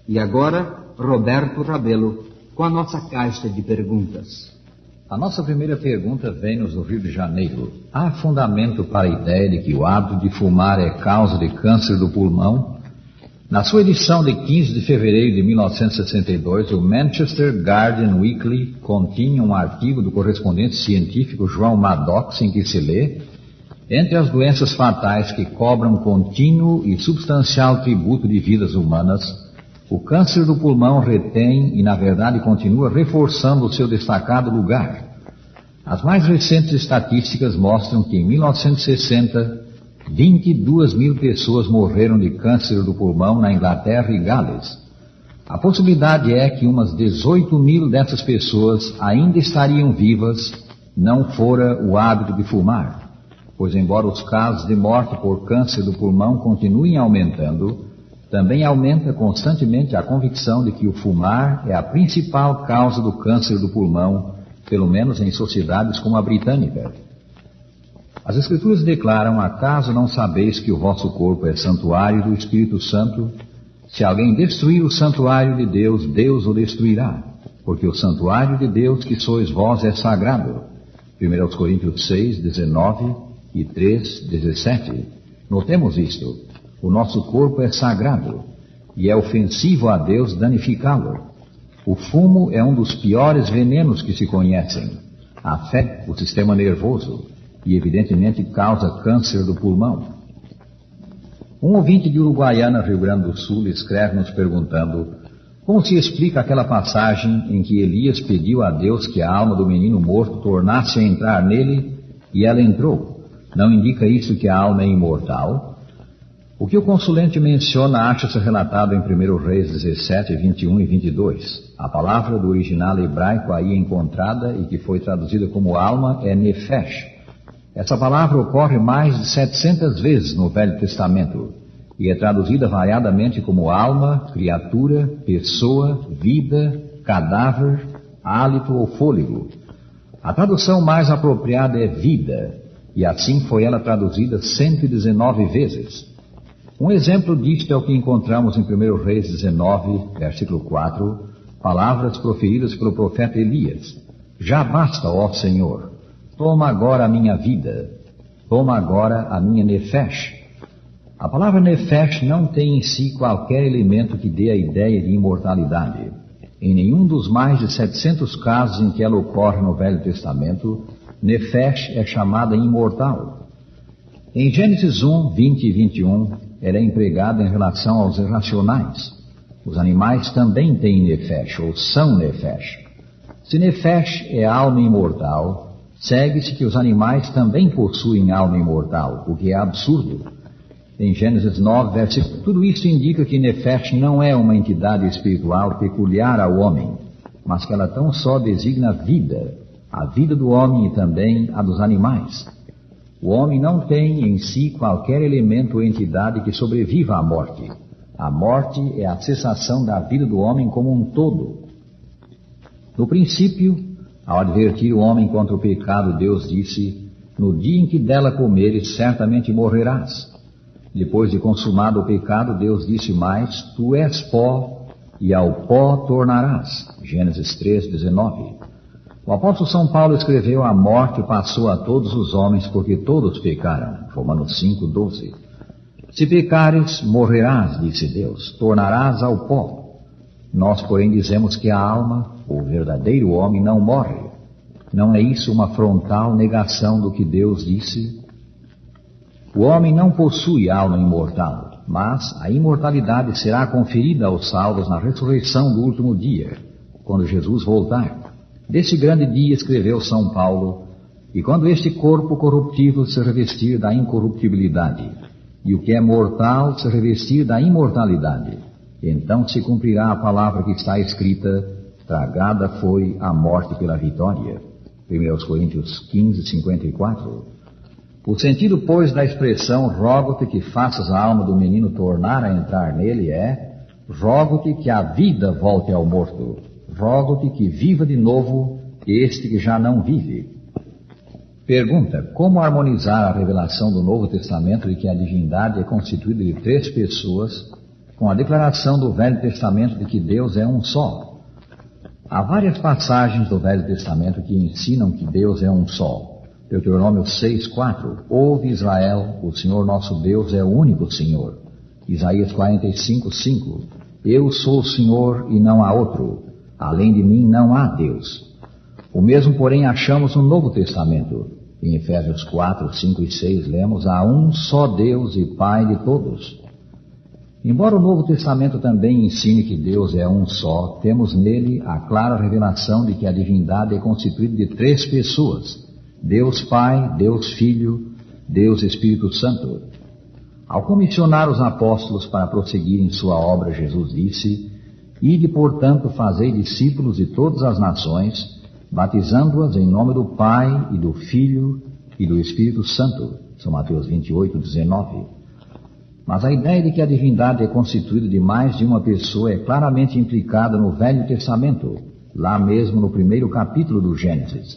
E agora, Roberto Rabelo, com a nossa caixa de perguntas. A nossa primeira pergunta vem-nos do Rio de Janeiro. Há fundamento para a ideia de que o hábito de fumar é causa de câncer do pulmão? Na sua edição de 15 de fevereiro de 1962, o Manchester Guardian Weekly continha um artigo do correspondente científico João Maddox em que se lê: entre as doenças fatais que cobram contínuo e substancial tributo de vidas humanas, o câncer do pulmão retém e, na verdade, continua reforçando o seu destacado lugar. As mais recentes estatísticas mostram que, em 1960, 22 mil pessoas morreram de câncer do pulmão na Inglaterra e Gales. A possibilidade é que umas 18 mil dessas pessoas ainda estariam vivas, não fora o hábito de fumar, pois embora os casos de morte por câncer do pulmão continuem aumentando, também aumenta constantemente a convicção de que o fumar é a principal causa do câncer do pulmão, pelo menos em sociedades como a britânica. As Escrituras declaram: acaso não sabeis que o vosso corpo é santuário do Espírito Santo? Se alguém destruir o santuário de Deus, Deus o destruirá, porque o santuário de Deus que sois vós é sagrado. 1 Coríntios 6, 19 e 3, 17. Notemos isto: o nosso corpo é sagrado e é ofensivo a Deus danificá-lo. O fumo é um dos piores venenos que se conhecem. Afeta o sistema nervoso e, evidentemente, causa câncer do pulmão. Um ouvinte de Uruguaiana, Rio Grande do Sul, escreve nos perguntando: como se explica aquela passagem em que Elias pediu a Deus que a alma do menino morto tornasse a entrar nele e ela entrou? Não indica isso que a alma é imortal? O que o consulente menciona acha-se relatado em 1 Reis 17, 21 e 22. A palavra do original hebraico aí encontrada e que foi traduzida como alma é nefesh. Essa palavra ocorre mais de 700 vezes no Velho Testamento e é traduzida variadamente como alma, criatura, pessoa, vida, cadáver, hálito ou fôlego. A tradução mais apropriada é vida, e assim foi ela traduzida 119 vezes. Um exemplo disto é o que encontramos em 1 Reis 19, versículo 4, palavras proferidas pelo profeta Elias: já basta, ó Senhor, toma agora a minha vida, toma agora a minha nefesh. A palavra nefesh não tem em si qualquer elemento que dê a ideia de imortalidade. Em nenhum dos mais de 700 casos em que ela ocorre no Velho Testamento, nefesh é chamada imortal. Em Gênesis 1, 20 e 21, ela é empregada em relação aos irracionais. Os animais também têm nefesh, ou são nefesh. Se nefesh é alma imortal, segue-se que os animais também possuem alma imortal, o que é absurdo. Em Gênesis 9, versículo, tudo isso indica que nefesh não é uma entidade espiritual peculiar ao homem, mas que ela tão só designa a vida do homem e também a dos animais. O homem não tem em si qualquer elemento ou entidade que sobreviva à morte. A morte é a cessação da vida do homem como um todo. No princípio, ao advertir o homem contra o pecado, Deus disse: no dia em que dela comeres, certamente morrerás. Depois de consumado o pecado, Deus disse mais: tu és pó, e ao pó tornarás. Gênesis 3, 19. O apóstolo São Paulo escreveu: a morte passou a todos os homens porque todos pecaram. Romanos 5, 12. Se pecares, morrerás, disse Deus, tornarás ao pó. Nós, porém, dizemos que a alma, o verdadeiro homem, não morre. Não é isso uma frontal negação do que Deus disse? O homem não possui alma imortal, mas a imortalidade será conferida aos salvos na ressurreição do último dia, quando Jesus voltar. Desse grande dia, escreveu São Paulo: e quando este corpo corruptível se revestir da incorruptibilidade, e o que é mortal se revestir da imortalidade, então se cumprirá a palavra que está escrita: tragada foi a morte pela vitória. 1 Coríntios 15, 54. O sentido, pois, da expressão rogo-te que faças a alma do menino tornar a entrar nele é: rogo-te que a vida volte ao morto. Rogo-te que viva de novo este que já não vive. Pergunta: como harmonizar a revelação do Novo Testamento de que a divindade é constituída de 3 pessoas com a declaração do Velho Testamento de que Deus é um só? Há várias passagens do Velho Testamento que ensinam que Deus é um só. Deuteronômio 6:4, ouve Israel, o Senhor nosso Deus é o único Senhor. Isaías 45:5, eu sou o Senhor e não há outro, além de mim não há Deus. O mesmo, porém, achamos no Novo Testamento. Em Efésios 4:5 e 6 lemos: há um só Deus e Pai de todos. Embora o Novo Testamento também ensine que Deus é um só, temos nele a clara revelação de que a divindade é constituída de 3 pessoas: Deus Pai, Deus Filho, Deus Espírito Santo. Ao comissionar os apóstolos para prosseguirem sua obra, Jesus disse: ide, portanto, fazei discípulos de todas as nações, batizando-as em nome do Pai e do Filho e do Espírito Santo. São Mateus 28:19. Mas a ideia de que a divindade é constituída de mais de uma pessoa é claramente implicada no Velho Testamento, lá mesmo no primeiro capítulo do Gênesis.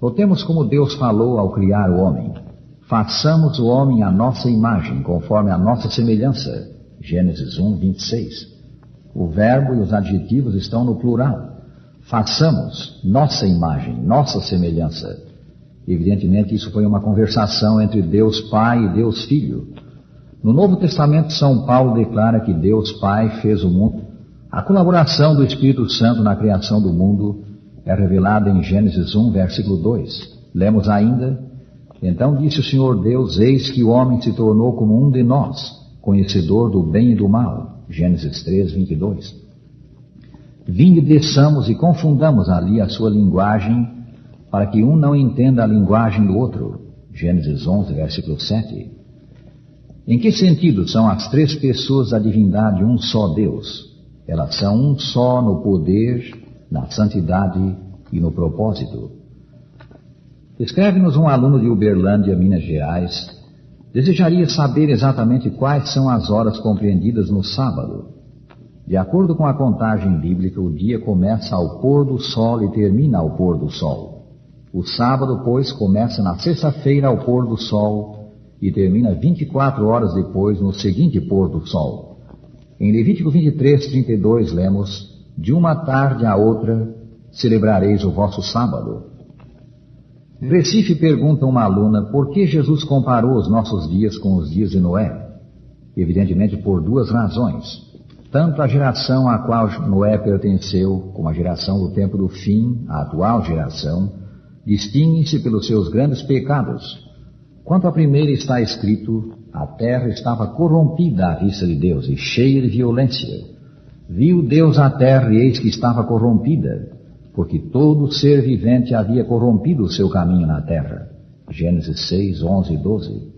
Notemos como Deus falou ao criar o homem: façamos o homem à nossa imagem, conforme a nossa semelhança. Gênesis 1:26. O verbo e os adjetivos estão no plural. Façamos, nossa imagem, nossa semelhança. Evidentemente, isso foi uma conversação entre Deus Pai e Deus Filho. No Novo Testamento, São Paulo declara que Deus Pai fez o mundo. A colaboração do Espírito Santo na criação do mundo é revelada em Gênesis 1, versículo 2. Lemos ainda: então disse o Senhor Deus, eis que o homem se tornou como um de nós, conhecedor do bem e do mal. Gênesis 3:22. Vinde, desçamos e confundamos ali a sua linguagem, para que um não entenda a linguagem do outro. Gênesis 11, versículo 7. Em que sentido são as 3 pessoas da divindade um só Deus? Elas são um só no poder, na santidade e no propósito. Escreve-nos um aluno de Uberlândia, Minas Gerais. Desejaria saber exatamente quais são as horas compreendidas no sábado. De acordo com a contagem bíblica, o dia começa ao pôr do sol e termina ao pôr do sol. O sábado, pois, começa na sexta-feira ao pôr do sol e termina 24 horas depois no seguinte pôr do sol. Em Levítico 23:32 lemos: de uma tarde à outra celebrareis o vosso sábado. Em Recife pergunta uma aluna por que Jesus comparou os nossos dias com os dias de Noé. Evidentemente por 2 razões. Tanto a geração à qual Noé pertenceu, como a geração do tempo do fim, a atual geração, distinguem-se pelos seus grandes pecados. Quanto à primeira está escrito: a terra estava corrompida à vista de Deus e cheia de violência. Viu Deus a terra e eis que estava corrompida, porque todo ser vivente havia corrompido o seu caminho na terra. Gênesis 6, 11 e 12.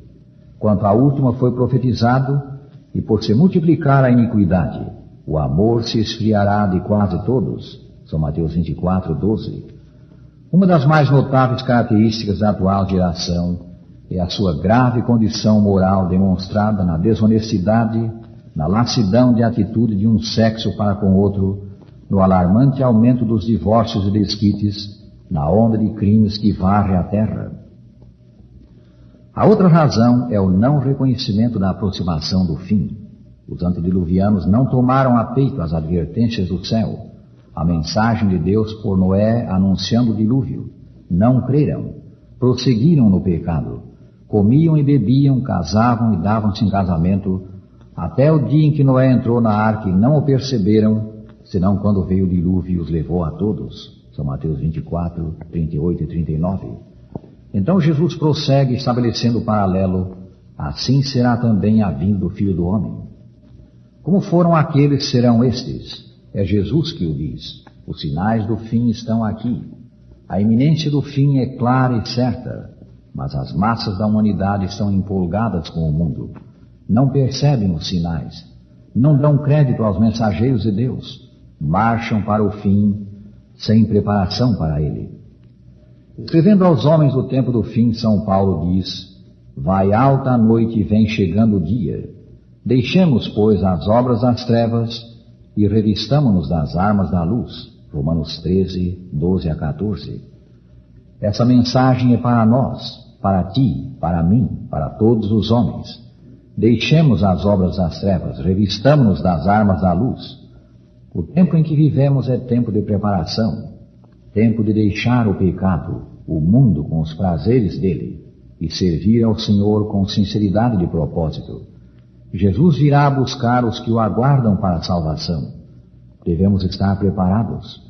Quanto à última foi profetizado: e por se multiplicar a iniquidade, o amor se esfriará de quase todos. São Mateus 24, 12. Uma das mais notáveis características da atual geração é a sua grave condição moral demonstrada na desonestidade, na lassidão de atitude de um sexo para com outro, no alarmante aumento dos divórcios e desquites, na onda de crimes que varre a terra. A outra razão é o não reconhecimento da aproximação do fim. Os antediluvianos não tomaram a peito as advertências do céu, a mensagem de Deus por Noé anunciando o dilúvio. Não creram, prosseguiram no pecado, comiam e bebiam, casavam e davam-se em casamento, até o dia em que Noé entrou na arca e não o perceberam, senão quando veio o dilúvio e os levou a todos. São Mateus 24, 38 e 39. Então Jesus prossegue estabelecendo o paralelo: assim será também a vinda do Filho do Homem. Como foram aqueles, serão estes. É Jesus que o diz. Os sinais do fim estão aqui. A iminência do fim é clara e certa, mas as massas da humanidade estão empolgadas com o mundo. Não percebem os sinais, não dão crédito aos mensageiros de Deus, marcham para o fim sem preparação para ele. Escrevendo aos homens do tempo do fim, São Paulo diz: vai alta a noite e vem chegando o dia. Deixemos, pois, as obras das trevas e revistamo-nos das armas da luz. Romanos 13, 12 a 14. Essa mensagem é para nós, para ti, para mim, para todos os homens. Deixemos as obras das trevas, revistamo-nos das armas da luz. O tempo em que vivemos é tempo de preparação, tempo de deixar o pecado, o mundo com os prazeres dele, e servir ao Senhor com sinceridade de propósito. Jesus virá buscar os que o aguardam para a salvação. Devemos estar preparados.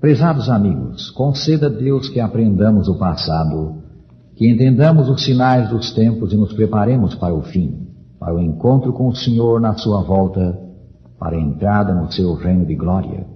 Prezados amigos, conceda a Deus que aprendamos o passado, que entendamos os sinais dos tempos e nos preparemos para o fim, para o encontro com o Senhor na sua volta, para a entrada no seu reino de glória.